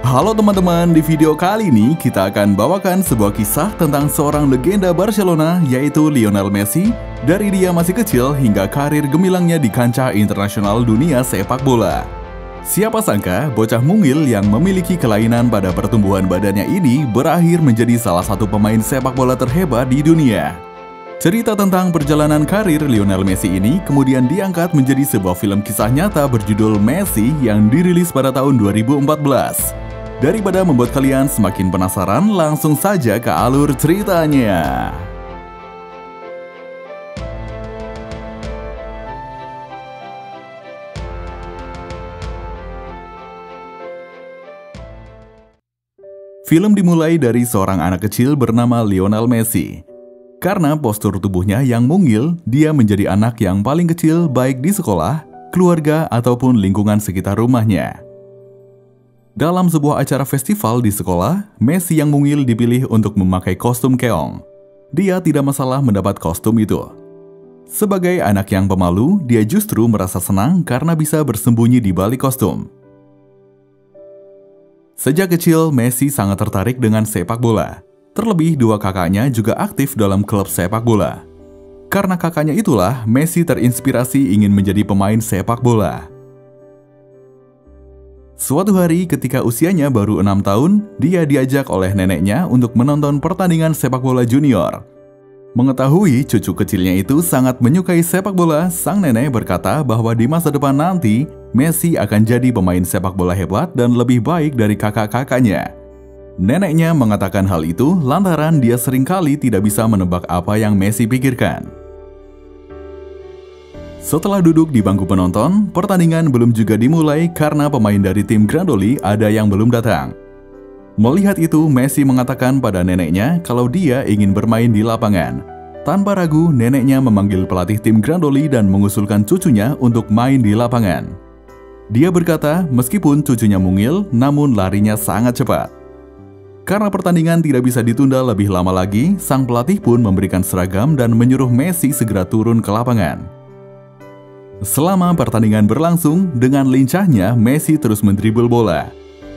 Halo teman-teman, di video kali ini kita akan bawakan sebuah kisah tentang seorang legenda Barcelona yaitu Lionel Messi. Dari dia masih kecil hingga karir gemilangnya di kancah internasional dunia sepak bola. Siapa sangka bocah mungil yang memiliki kelainan pada pertumbuhan badannya ini berakhir menjadi salah satu pemain sepak bola terhebat di dunia. Cerita tentang perjalanan karir Lionel Messi ini kemudian diangkat menjadi sebuah film kisah nyata berjudul Messi yang dirilis pada tahun 2014. Daripada membuat kalian semakin penasaran, langsung saja ke alur ceritanya. Film dimulai dari seorang anak kecil bernama Lionel Messi. Karena postur tubuhnya yang mungil, dia menjadi anak yang paling kecil baik di sekolah, keluarga, ataupun lingkungan sekitar rumahnya. Dalam sebuah acara festival di sekolah, Messi yang mungil dipilih untuk memakai kostum keong. Dia tidak masalah mendapat kostum itu. Sebagai anak yang pemalu, dia justru merasa senang karena bisa bersembunyi di balik kostum. Sejak kecil, Messi sangat tertarik dengan sepak bola. Terlebih dua kakaknya juga aktif dalam klub sepak bola. Karena kakaknya itulah, Messi terinspirasi ingin menjadi pemain sepak bola. Suatu hari ketika usianya baru 6 tahun, dia diajak oleh neneknya untuk menonton pertandingan sepak bola junior. Mengetahui cucu kecilnya itu sangat menyukai sepak bola, sang nenek berkata bahwa di masa depan nanti, Messi akan jadi pemain sepak bola hebat dan lebih baik dari kakak-kakaknya. Neneknya mengatakan hal itu lantaran dia seringkali tidak bisa menebak apa yang Messi pikirkan. Setelah duduk di bangku penonton, pertandingan belum juga dimulai karena pemain dari tim Grandoli ada yang belum datang. Melihat itu, Messi mengatakan pada neneknya kalau dia ingin bermain di lapangan. Tanpa ragu, neneknya memanggil pelatih tim Grandoli dan mengusulkan cucunya untuk main di lapangan. Dia berkata, meskipun cucunya mungil, namun larinya sangat cepat. Karena pertandingan tidak bisa ditunda lebih lama lagi, sang pelatih pun memberikan seragam dan menyuruh Messi segera turun ke lapangan. Selama pertandingan berlangsung, dengan lincahnya Messi terus mendribel bola.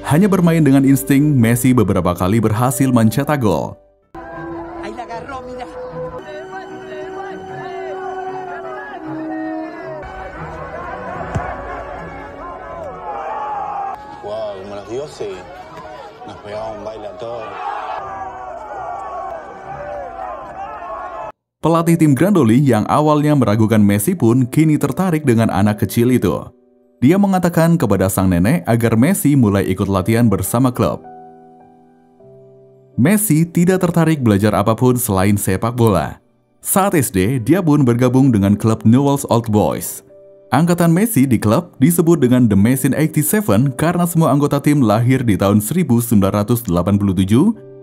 Hanya bermain dengan insting, Messi beberapa kali berhasil mencetak gol. Wow, como los dioses, nos pegaba un baile a todos. Pelatih tim Grandoli yang awalnya meragukan Messi pun kini tertarik dengan anak kecil itu. Dia mengatakan kepada sang nenek agar Messi mulai ikut latihan bersama klub. Messi tidak tertarik belajar apapun selain sepak bola. Saat SD, dia pun bergabung dengan klub Newell's Old Boys. Angkatan Messi di klub disebut dengan The Messi 87 karena semua anggota tim lahir di tahun 1987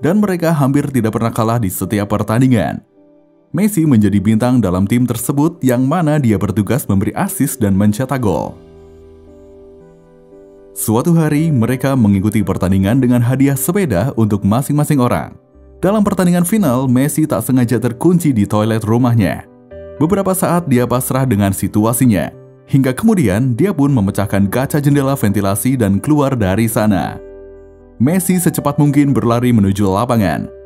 dan mereka hampir tidak pernah kalah di setiap pertandingan. Messi menjadi bintang dalam tim tersebut yang mana dia bertugas memberi assist dan mencetak gol. Suatu hari mereka mengikuti pertandingan dengan hadiah sepeda untuk masing-masing orang. Dalam pertandingan final, Messi tak sengaja terkunci di toilet rumahnya. Beberapa saat dia pasrah dengan situasinya, hingga kemudian dia pun memecahkan kaca jendela ventilasi dan keluar dari sana. Messi secepat mungkin berlari menuju lapangan.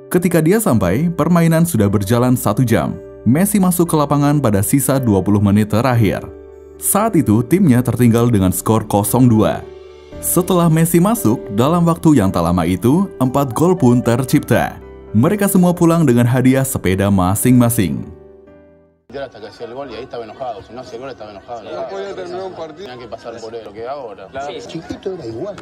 Ketika dia sampai, permainan sudah berjalan 1 jam. Messi masuk ke lapangan pada sisa 20 menit terakhir. Saat itu, timnya tertinggal dengan skor 0-2. Setelah Messi masuk, dalam waktu yang tak lama itu, 4 gol pun tercipta. Mereka semua pulang dengan hadiah sepeda masing-masing. Hasta que hacía el gol y ahí estaba enojado. Si no hacía el gol estaba enojado. No podía terminar un partido. Tenía que pasar por lo que hago ahora. Chiquito era igual.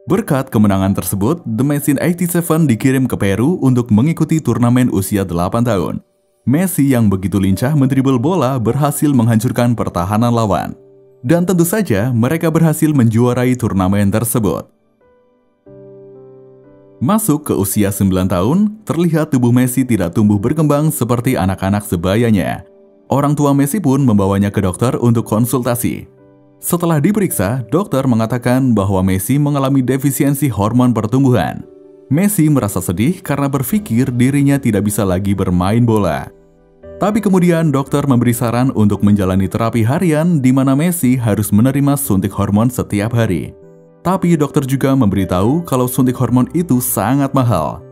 Berkat kemenangan tersebut, The Messi 87 dikirim ke Peru untuk mengikuti turnamen usia 8 tahun. Messi yang begitu lincah mendribel bola berhasil menghancurkan pertahanan lawan. Dan tentu saja mereka berhasil menjuarai turnamen tersebut. Masuk ke usia 9 tahun, terlihat tubuh Messi tidak tumbuh berkembang seperti anak-anak sebayanya. Orang tua Messi pun membawanya ke dokter untuk konsultasi. Setelah diperiksa, dokter mengatakan bahwa Messi mengalami defisiensi hormon pertumbuhan. Messi merasa sedih karena berpikir dirinya tidak bisa lagi bermain bola. Tapi kemudian dokter memberi saran untuk menjalani terapi harian di mana Messi harus menerima suntik hormon setiap hari. Tapi dokter juga memberitahu kalau suntik hormon itu sangat mahal.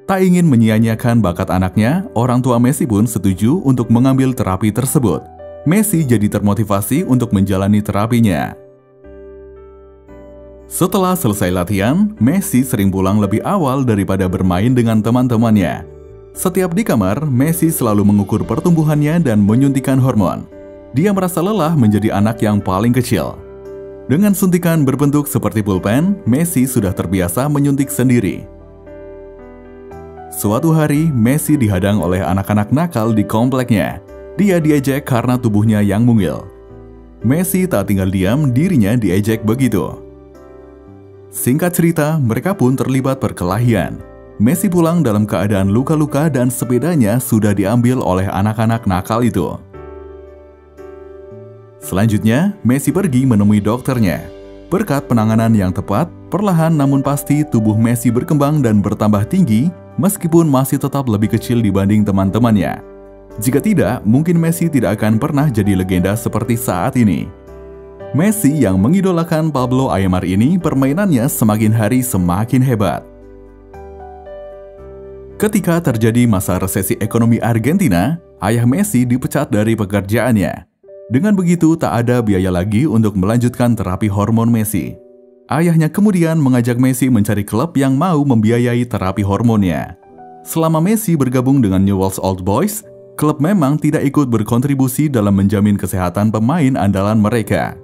Tak ingin menyia-nyiakan bakat anaknya, orang tua Messi pun setuju untuk mengambil terapi tersebut. Messi jadi termotivasi untuk menjalani terapinya. Setelah selesai latihan, Messi sering pulang lebih awal daripada bermain dengan teman-temannya. Setiap di kamar, Messi selalu mengukur pertumbuhannya dan menyuntikkan hormon. Dia merasa lelah menjadi anak yang paling kecil. Dengan suntikan berbentuk seperti pulpen, Messi sudah terbiasa menyuntik sendiri. Suatu hari, Messi dihadang oleh anak-anak nakal di kompleknya. Dia diejek karena tubuhnya yang mungil. Messi tak tinggal diam, dirinya diejek begitu. Singkat cerita, mereka pun terlibat perkelahian. Messi pulang dalam keadaan luka-luka dan sepedanya sudah diambil oleh anak-anak nakal itu. Selanjutnya, Messi pergi menemui dokternya. Berkat penanganan yang tepat, perlahan namun pasti tubuh Messi berkembang dan bertambah tinggi meskipun masih tetap lebih kecil dibanding teman-temannya. Jika tidak, mungkin Messi tidak akan pernah jadi legenda seperti saat ini. Messi yang mengidolakan Pablo Aimar ini permainannya semakin hari semakin hebat. Ketika terjadi masa resesi ekonomi Argentina, ayah Messi dipecat dari pekerjaannya. Dengan begitu, tak ada biaya lagi untuk melanjutkan terapi hormon Messi. Ayahnya kemudian mengajak Messi mencari klub yang mau membiayai terapi hormonnya. Selama Messi bergabung dengan Newell's Old Boys, klub memang tidak ikut berkontribusi dalam menjamin kesehatan pemain andalan mereka.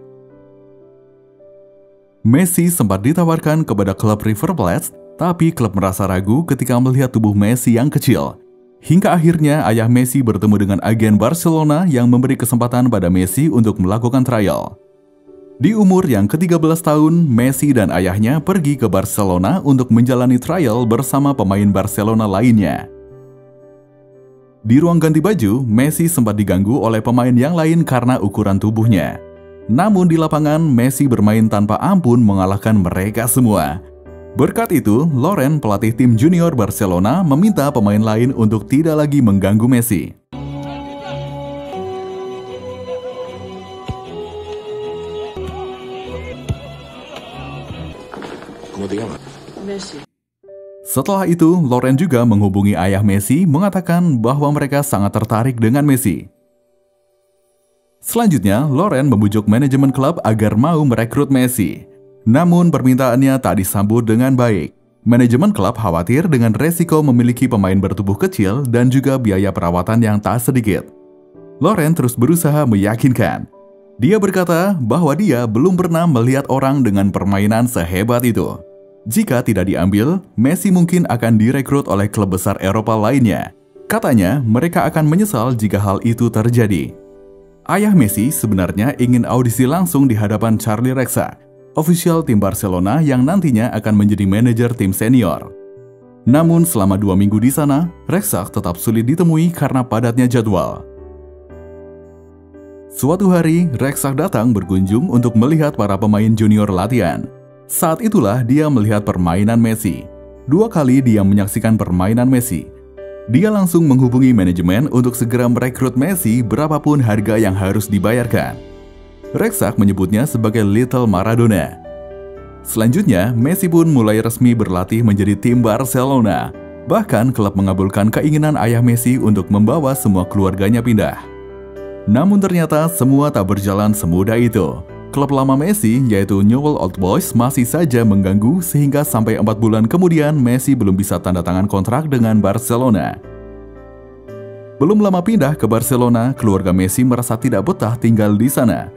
Messi sempat ditawarkan kepada klub River Plate, tapi klub merasa ragu ketika melihat tubuh Messi yang kecil. Hingga akhirnya ayah Messi bertemu dengan agen Barcelona yang memberi kesempatan pada Messi untuk melakukan trial. Di umur yang ke-13 tahun, Messi dan ayahnya pergi ke Barcelona untuk menjalani trial bersama pemain Barcelona lainnya. Di ruang ganti baju, Messi sempat diganggu oleh pemain yang lain karena ukuran tubuhnya. Namun di lapangan, Messi bermain tanpa ampun mengalahkan mereka semua. Berkat itu, Laurent, pelatih tim junior Barcelona, meminta pemain lain untuk tidak lagi mengganggu Messi. Messi. Setelah itu, Laurent juga menghubungi ayah Messi mengatakan bahwa mereka sangat tertarik dengan Messi. Selanjutnya, Laurent membujuk manajemen klub agar mau merekrut Messi. Namun permintaannya tak disambut dengan baik. Manajemen klub khawatir dengan resiko memiliki pemain bertubuh kecil dan juga biaya perawatan yang tak sedikit. Laurent terus berusaha meyakinkan. Dia berkata bahwa dia belum pernah melihat orang dengan permainan sehebat itu. Jika tidak diambil, Messi mungkin akan direkrut oleh klub besar Eropa lainnya. Katanya, mereka akan menyesal jika hal itu terjadi. Ayah Messi sebenarnya ingin audisi langsung di hadapan Charlie Rexach, ofisial tim Barcelona yang nantinya akan menjadi manajer tim senior. Namun selama 2 minggu di sana, Rexach tetap sulit ditemui karena padatnya jadwal. Suatu hari, Rexach datang berkunjung untuk melihat para pemain junior latihan. Saat itulah dia melihat permainan Messi. 2 kali dia menyaksikan permainan Messi. Dia langsung menghubungi manajemen untuk segera merekrut Messi berapapun harga yang harus dibayarkan. Rexach menyebutnya sebagai Little Maradona. Selanjutnya, Messi pun mulai resmi berlatih menjadi tim Barcelona. Bahkan klub mengabulkan keinginan ayah Messi untuk membawa semua keluarganya pindah. Namun ternyata semua tak berjalan semudah itu. Klub lama Messi, yaitu Newell's Old Boys, masih saja mengganggu sehingga sampai 4 bulan kemudian Messi belum bisa tanda tangan kontrak dengan Barcelona. Belum lama pindah ke Barcelona, keluarga Messi merasa tidak betah tinggal di sana.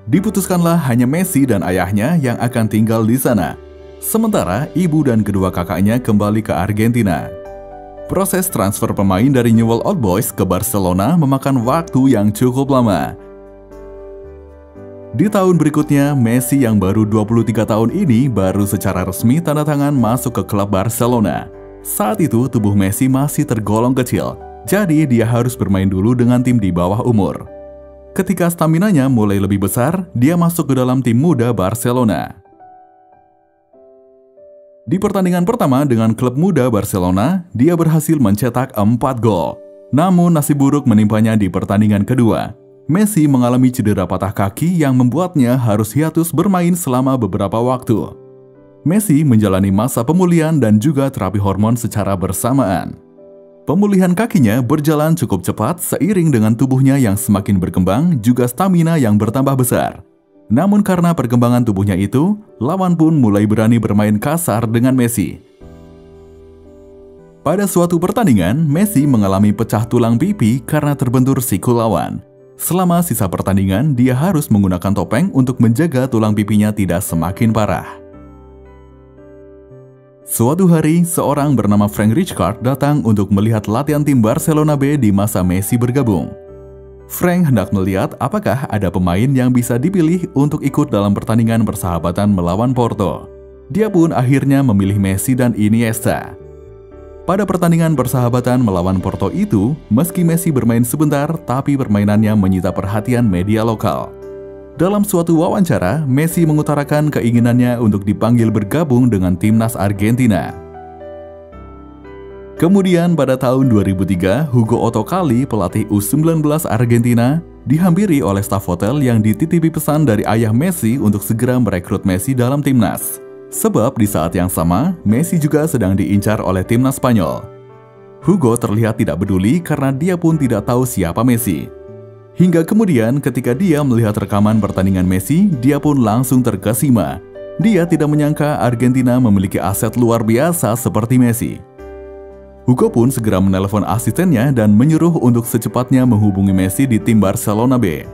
Diputuskanlah hanya Messi dan ayahnya yang akan tinggal di sana. Sementara ibu dan kedua kakaknya kembali ke Argentina. Proses transfer pemain dari Newell's Old Boys ke Barcelona memakan waktu yang cukup lama. Di tahun berikutnya, Messi yang baru 23 tahun ini baru secara resmi tanda tangan masuk ke klub Barcelona. Saat itu tubuh Messi masih tergolong kecil, jadi dia harus bermain dulu dengan tim di bawah umur. Ketika staminanya mulai lebih besar, dia masuk ke dalam tim muda Barcelona. Di pertandingan pertama dengan klub muda Barcelona, dia berhasil mencetak 4 gol. Namun nasib buruk menimpanya di pertandingan kedua. Messi mengalami cedera patah kaki yang membuatnya harus hiatus bermain selama beberapa waktu. Messi menjalani masa pemulihan dan juga terapi hormon secara bersamaan. Pemulihan kakinya berjalan cukup cepat seiring dengan tubuhnya yang semakin berkembang juga stamina yang bertambah besar. Namun karena perkembangan tubuhnya itu, lawan pun mulai berani bermain kasar dengan Messi. Pada suatu pertandingan, Messi mengalami pecah tulang pipi karena terbentur sikul lawan. Selama sisa pertandingan, dia harus menggunakan topeng untuk menjaga tulang pipinya tidak semakin parah. Suatu hari, seorang bernama Frank Rijkaard datang untuk melihat latihan tim Barcelona B di masa Messi bergabung. Frank hendak melihat apakah ada pemain yang bisa dipilih untuk ikut dalam pertandingan persahabatan melawan Porto. Dia pun akhirnya memilih Messi dan Iniesta. Pada pertandingan persahabatan melawan Porto itu, meski Messi bermain sebentar, tapi permainannya menyita perhatian media lokal. Dalam suatu wawancara, Messi mengutarakan keinginannya untuk dipanggil bergabung dengan timnas Argentina. Kemudian pada tahun 2003, Hugo Ottokali, pelatih U19 Argentina, dihampiri oleh staf hotel yang dititipi pesan dari ayah Messi untuk segera merekrut Messi dalam timnas. Sebab di saat yang sama, Messi juga sedang diincar oleh timnas Spanyol. Hugo terlihat tidak peduli karena dia pun tidak tahu siapa Messi. Hingga kemudian ketika dia melihat rekaman pertandingan Messi, dia pun langsung terkesima. Dia tidak menyangka Argentina memiliki aset luar biasa seperti Messi. Hugo pun segera menelepon asistennya dan menyuruh untuk secepatnya menghubungi Messi di tim Barcelona B.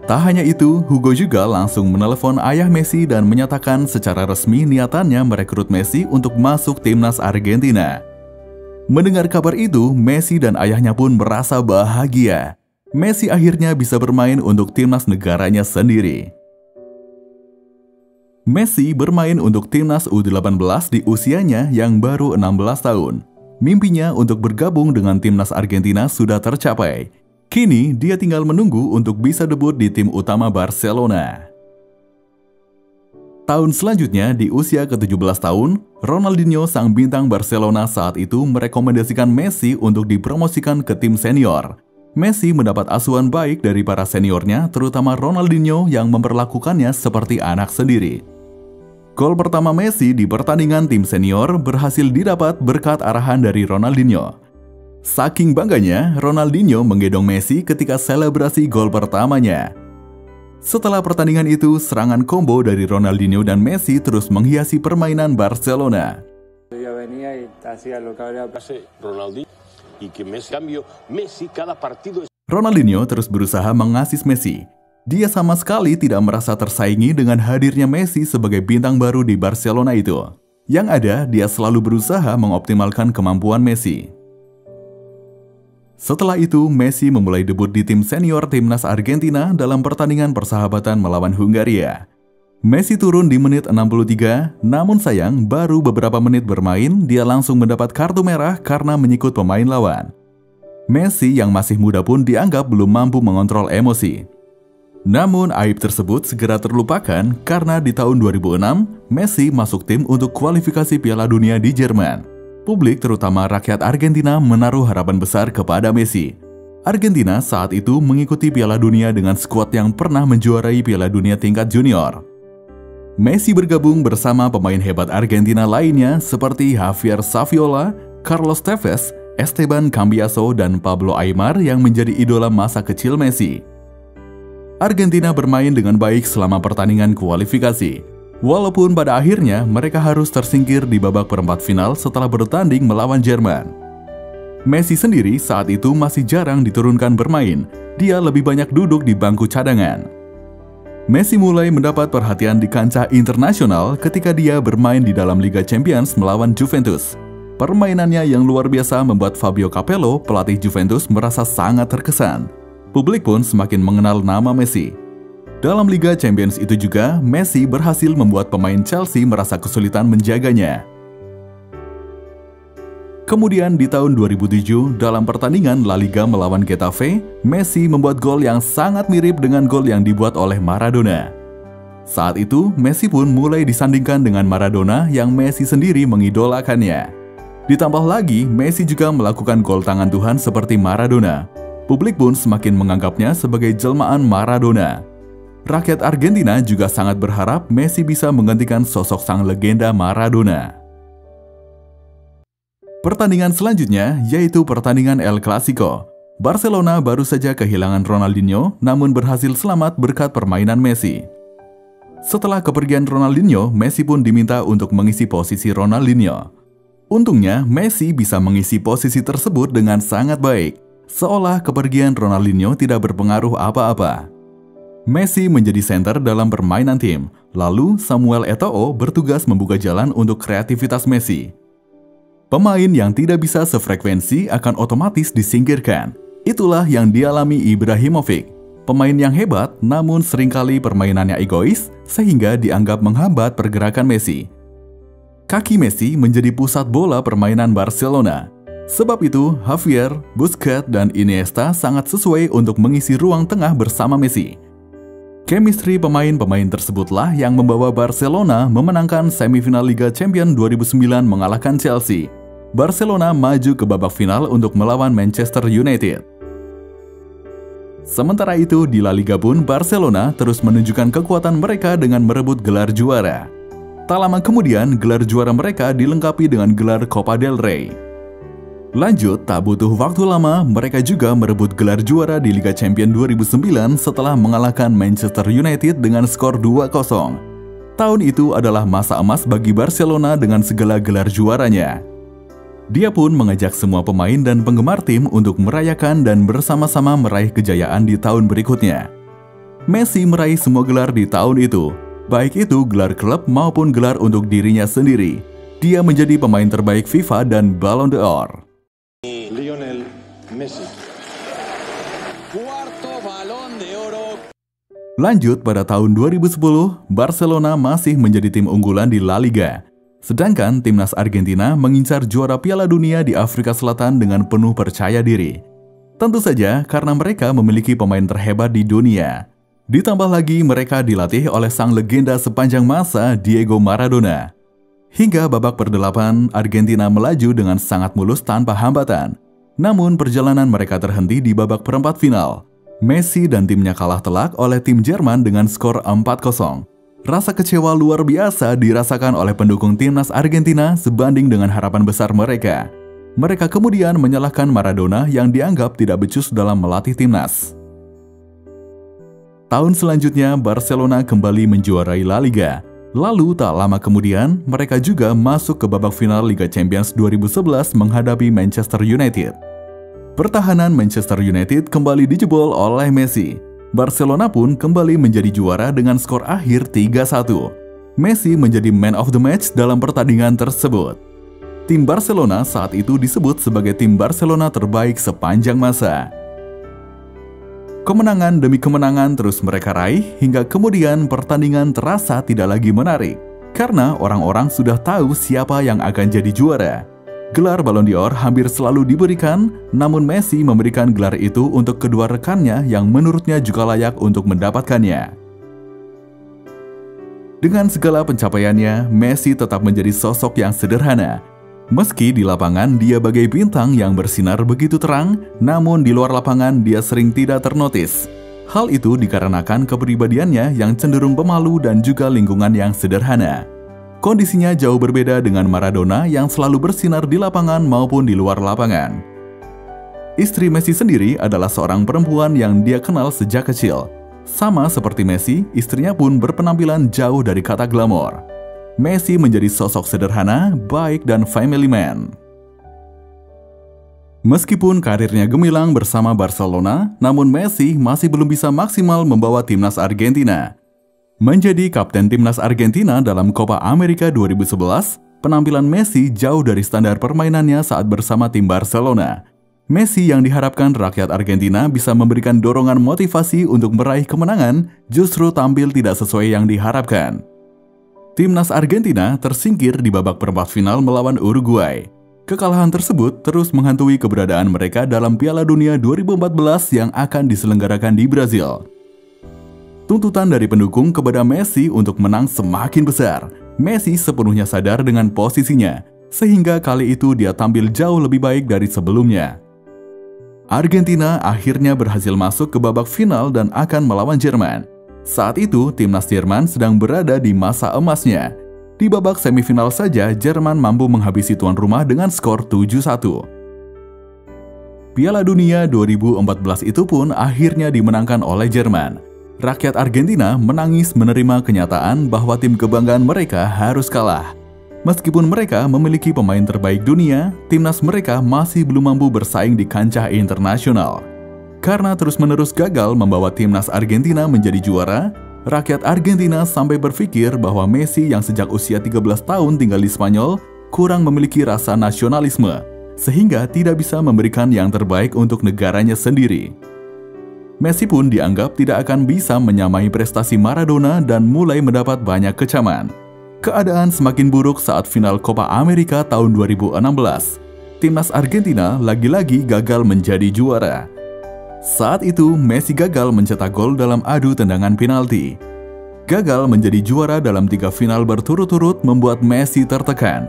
Tak hanya itu, Hugo juga langsung menelepon ayah Messi dan menyatakan secara resmi niatannya merekrut Messi untuk masuk timnas Argentina. Mendengar kabar itu, Messi dan ayahnya pun merasa bahagia. Messi akhirnya bisa bermain untuk timnas negaranya sendiri. Messi bermain untuk timnas U18 di usianya yang baru 16 tahun. Mimpinya untuk bergabung dengan timnas Argentina sudah tercapai. Kini, dia tinggal menunggu untuk bisa debut di tim utama Barcelona. Tahun selanjutnya, di usia ke-17 tahun, Ronaldinho sang bintang Barcelona saat itu merekomendasikan Messi untuk dipromosikan ke tim senior. Messi mendapat asuhan baik dari para seniornya, terutama Ronaldinho yang memperlakukannya seperti anak sendiri. Gol pertama Messi di pertandingan tim senior berhasil didapat berkat arahan dari Ronaldinho. Saking bangganya, Ronaldinho menggendong Messi ketika selebrasi gol pertamanya. Setelah pertandingan itu, serangan combo dari Ronaldinho dan Messi terus menghiasi permainan Barcelona. Ronaldinho terus berusaha mengasis Messi. Dia sama sekali tidak merasa tersaingi dengan hadirnya Messi sebagai bintang baru di Barcelona itu. Yang ada, dia selalu berusaha mengoptimalkan kemampuan Messi. Setelah itu, Messi memulai debut di tim senior timnas Argentina dalam pertandingan persahabatan melawan Hungaria. Messi turun di menit 63, namun sayang baru beberapa menit bermain, dia langsung mendapat kartu merah karena menyikut pemain lawan. Messi yang masih muda pun dianggap belum mampu mengontrol emosi. Namun aib tersebut segera terlupakan karena di tahun 2006, Messi masuk tim untuk kualifikasi Piala Dunia di Jerman. Publik terutama rakyat Argentina menaruh harapan besar kepada Messi. Argentina saat itu mengikuti Piala Dunia dengan skuad yang pernah menjuarai Piala Dunia tingkat junior. Messi bergabung bersama pemain hebat Argentina lainnya seperti Javier Saviola, Carlos Tevez, Esteban Cambiaso, dan Pablo Aimar yang menjadi idola masa kecil Messi. Argentina bermain dengan baik selama pertandingan kualifikasi. Walaupun pada akhirnya mereka harus tersingkir di babak perempat final setelah bertanding melawan Jerman. Messi sendiri saat itu masih jarang diturunkan bermain, dia lebih banyak duduk di bangku cadangan. Messi mulai mendapat perhatian di kancah internasional ketika dia bermain di dalam Liga Champions melawan Juventus. Permainannya yang luar biasa membuat Fabio Capello, pelatih Juventus, merasa sangat terkesan. Publik pun semakin mengenal nama Messi. Dalam Liga Champions itu juga, Messi berhasil membuat pemain Chelsea merasa kesulitan menjaganya. Kemudian di tahun 2007, dalam pertandingan La Liga melawan Getafe, Messi membuat gol yang sangat mirip dengan gol yang dibuat oleh Maradona. Saat itu, Messi pun mulai disandingkan dengan Maradona yang Messi sendiri mengidolakannya. Ditambah lagi, Messi juga melakukan gol tangan Tuhan seperti Maradona. Publik pun semakin menganggapnya sebagai jelmaan Maradona. Rakyat Argentina juga sangat berharap Messi bisa menggantikan sosok sang legenda Maradona. Pertandingan selanjutnya yaitu pertandingan El Clasico. Barcelona baru saja kehilangan Ronaldinho, namun berhasil selamat berkat permainan Messi. Setelah kepergian Ronaldinho, Messi pun diminta untuk mengisi posisi Ronaldinho. Untungnya, Messi bisa mengisi posisi tersebut dengan sangat baik, seolah kepergian Ronaldinho tidak berpengaruh apa-apa. Messi menjadi center dalam permainan tim, lalu Samuel Eto'o bertugas membuka jalan untuk kreativitas Messi. Pemain yang tidak bisa sefrekuensi akan otomatis disingkirkan. Itulah yang dialami Ibrahimovic, pemain yang hebat namun seringkali permainannya egois sehingga dianggap menghambat pergerakan Messi. Kaki Messi menjadi pusat bola permainan Barcelona. Sebab itu, Javier, Busquets, dan Iniesta sangat sesuai untuk mengisi ruang tengah bersama Messi. Chemistry pemain-pemain tersebutlah yang membawa Barcelona memenangkan semifinal Liga Champions 2009 mengalahkan Chelsea. Barcelona maju ke babak final untuk melawan Manchester United. Sementara itu, di La Liga pun Barcelona terus menunjukkan kekuatan mereka dengan merebut gelar juara. Tak lama kemudian, gelar juara mereka dilengkapi dengan gelar Copa del Rey. Lanjut, tak butuh waktu lama, mereka juga merebut gelar juara di Liga Champions 2009 setelah mengalahkan Manchester United dengan skor 2-0. Tahun itu adalah masa emas bagi Barcelona dengan segala gelar juaranya. Dia pun mengajak semua pemain dan penggemar tim untuk merayakan dan bersama-sama meraih kejayaan di tahun berikutnya. Messi meraih semua gelar di tahun itu, baik itu gelar klub maupun gelar untuk dirinya sendiri. Dia menjadi pemain terbaik FIFA dan Ballon d'Or. Lionel Messi. Cuarto Balón de Oro. Lanjut, pada tahun 2010, Barcelona masih menjadi tim unggulan di La Liga. Sedangkan timnas Argentina mengincar juara Piala Dunia di Afrika Selatan dengan penuh percaya diri. Tentu saja karena mereka memiliki pemain terhebat di dunia. Ditambah lagi mereka dilatih oleh sang legenda sepanjang masa Diego Maradona. Hingga babak perdelapan, Argentina melaju dengan sangat mulus tanpa hambatan. Namun perjalanan mereka terhenti di babak perempat final. Messi dan timnya kalah telak oleh tim Jerman dengan skor 4-0. Rasa kecewa luar biasa dirasakan oleh pendukung timnas Argentina sebanding dengan harapan besar mereka. Mereka kemudian menyalahkan Maradona yang dianggap tidak becus dalam melatih timnas. Tahun selanjutnya, Barcelona kembali menjuarai La Liga. Lalu tak lama kemudian, mereka juga masuk ke babak final Liga Champions 2011 menghadapi Manchester United. Pertahanan Manchester United kembali dijebol oleh Messi. Barcelona pun kembali menjadi juara dengan skor akhir 3-1. Messi menjadi man of the match dalam pertandingan tersebut. Tim Barcelona saat itu disebut sebagai tim Barcelona terbaik sepanjang masa. Kemenangan demi kemenangan terus mereka raih hingga kemudian pertandingan terasa tidak lagi menarik karena orang-orang sudah tahu siapa yang akan jadi juara. Gelar Ballon d'Or hampir selalu diberikan, namun Messi memberikan gelar itu untuk kedua rekannya yang menurutnya juga layak untuk mendapatkannya. Dengan segala pencapaiannya, Messi tetap menjadi sosok yang sederhana. Meski di lapangan dia bagai bintang yang bersinar begitu terang, namun di luar lapangan dia sering tidak ternotis. Hal itu dikarenakan kepribadiannya yang cenderung pemalu dan juga lingkungan yang sederhana. Kondisinya jauh berbeda dengan Maradona yang selalu bersinar di lapangan maupun di luar lapangan. Istri Messi sendiri adalah seorang perempuan yang dia kenal sejak kecil. Sama seperti Messi, istrinya pun berpenampilan jauh dari kata glamor. Messi menjadi sosok sederhana, baik, dan family man. Meskipun karirnya gemilang bersama Barcelona, namun Messi masih belum bisa maksimal membawa timnas Argentina. Menjadi kapten timnas Argentina dalam Copa America 2011, penampilan Messi jauh dari standar permainannya saat bersama tim Barcelona. Messi yang diharapkan rakyat Argentina bisa memberikan dorongan motivasi untuk meraih kemenangan, justru tampil tidak sesuai yang diharapkan. Timnas Argentina tersingkir di babak perempat final melawan Uruguay. Kekalahan tersebut terus menghantui keberadaan mereka dalam Piala Dunia 2014 yang akan diselenggarakan di Brazil. Tuntutan dari pendukung kepada Messi untuk menang semakin besar. Messi sepenuhnya sadar dengan posisinya. sehingga kali itu dia tampil jauh lebih baik dari sebelumnya. Argentina akhirnya berhasil masuk ke babak final dan akan melawan Jerman. Saat itu, timnas Jerman sedang berada di masa emasnya. Di babak semifinal saja, Jerman mampu menghabisi tuan rumah dengan skor 7-1. Piala Dunia 2014 itu pun akhirnya dimenangkan oleh Jerman. Rakyat Argentina menangis menerima kenyataan bahwa tim kebanggaan mereka harus kalah. Meskipun mereka memiliki pemain terbaik dunia, timnas mereka masih belum mampu bersaing di kancah internasional. Karena terus-menerus gagal membawa timnas Argentina menjadi juara, rakyat Argentina sampai berpikir bahwa Messi yang sejak usia 13 tahun tinggal di Spanyol kurang memiliki rasa nasionalisme, sehingga tidak bisa memberikan yang terbaik untuk negaranya sendiri. Messi pun dianggap tidak akan bisa menyamai prestasi Maradona dan mulai mendapat banyak kecaman. Keadaan semakin buruk saat final Copa America tahun 2016. Timnas Argentina lagi-lagi gagal menjadi juara. Saat itu, Messi gagal mencetak gol dalam adu tendangan penalti. Gagal menjadi juara dalam 3 final berturut-turut membuat Messi tertekan.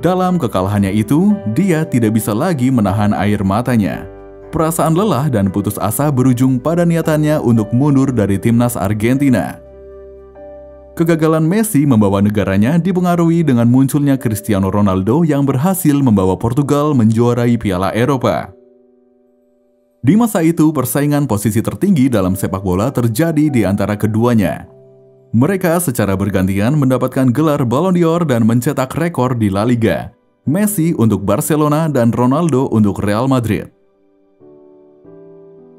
Dalam kekalahannya itu, dia tidak bisa lagi menahan air matanya. Perasaan lelah dan putus asa berujung pada niatannya untuk mundur dari timnas Argentina. Kegagalan Messi membawa negaranya dipengaruhi dengan munculnya Cristiano Ronaldo yang berhasil membawa Portugal menjuarai Piala Eropa. Di masa itu, persaingan posisi tertinggi dalam sepak bola terjadi di antara keduanya. Mereka secara bergantian mendapatkan gelar Ballon d'Or dan mencetak rekor di La Liga. Messi untuk Barcelona dan Ronaldo untuk Real Madrid.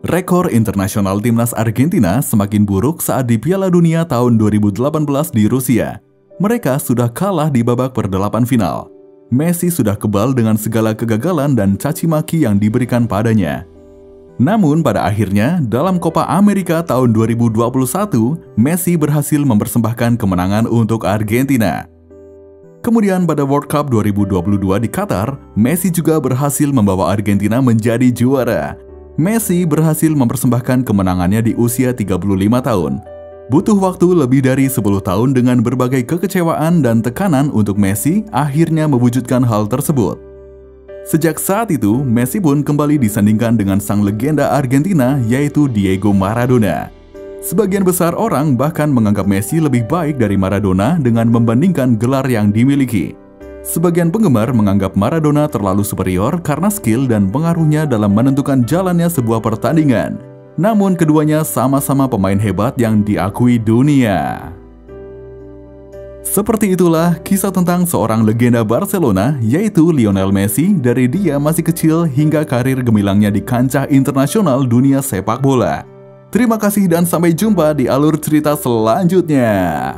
Rekor internasional timnas Argentina semakin buruk saat di Piala Dunia tahun 2018 di Rusia. Mereka sudah kalah di babak per-8 final. Messi sudah kebal dengan segala kegagalan dan caci maki yang diberikan padanya. Namun pada akhirnya, dalam Copa America tahun 2021, Messi berhasil mempersembahkan kemenangan untuk Argentina. Kemudian pada World Cup 2022 di Qatar, Messi juga berhasil membawa Argentina menjadi juara. Messi berhasil mempersembahkan kemenangannya di usia 35 tahun. Butuh waktu lebih dari 10 tahun dengan berbagai kekecewaan dan tekanan untuk Messi akhirnya mewujudkan hal tersebut. Sejak saat itu, Messi pun kembali disandingkan dengan sang legenda Argentina yaitu Diego Maradona. Sebagian besar orang bahkan menganggap Messi lebih baik dari Maradona dengan membandingkan gelar yang dimiliki. Sebagian penggemar menganggap Maradona terlalu superior karena skill dan pengaruhnya dalam menentukan jalannya sebuah pertandingan. Namun keduanya sama-sama pemain hebat yang diakui dunia. Seperti itulah kisah tentang seorang legenda Barcelona yaitu Lionel Messi dari dia masih kecil hingga karir gemilangnya di kancah internasional dunia sepak bola. Terima kasih dan sampai jumpa di alur cerita selanjutnya.